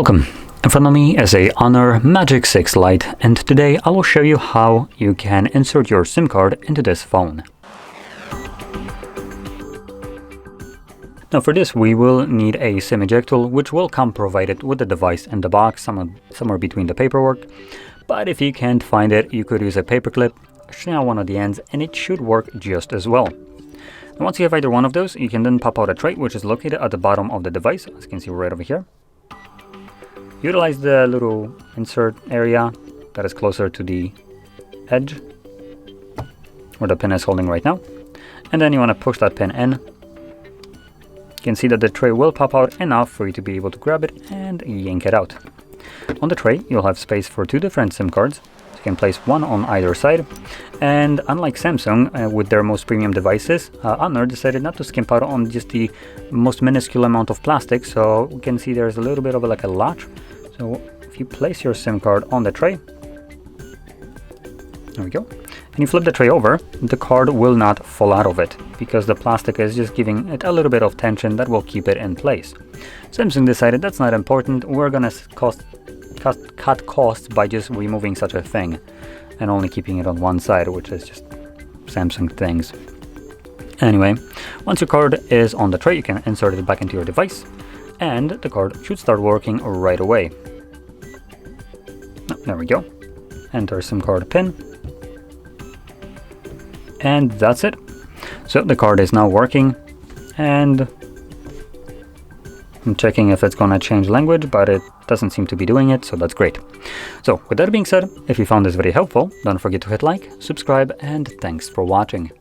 Welcome! In front of me is a Honor Magic 6 Lite, and today I will show you how you can insert your SIM card into this phone. Now for this we will need a SIM eject tool, which will come provided with the device in the box, somewhere between the paperwork. But if you can't find it, you could use a paperclip, snap one of the ends, and it should work just as well. And once you have either one of those, you can then pop out a tray, which is located at the bottom of the device, as you can see right over here. Utilize the little insert area that is closer to the edge where the pin is holding right now, and then you want to push that pin in. You can see that the tray will pop out enough for you to be able to grab it and yank it out. On the tray you'll have space for two different SIM cards. You can place one on either side, and unlike Samsung with their most premium devices, Honor decided not to skimp out on just the most minuscule amount of plastic, so we can see there's a little bit of like a latch. So if you place your SIM card on the tray, there we go, and you flip the tray over, the card will not fall out of it because the plastic is just giving it a little bit of tension that will keep it in place. Samsung decided that's not important, we're gonna cut costs by just removing such a thing and only keeping it on one side, which is just Samsung things. Anyway, once your card is on the tray, you can insert it back into your device and the card should start working right away. There we go. Enter SIM card pin, and that's it. So the card is now working, and I'm checking if it's gonna change language, but it doesn't seem to be doing it, so that's great. So with that being said, if you found this video helpful, don't forget to hit like, subscribe, and thanks for watching.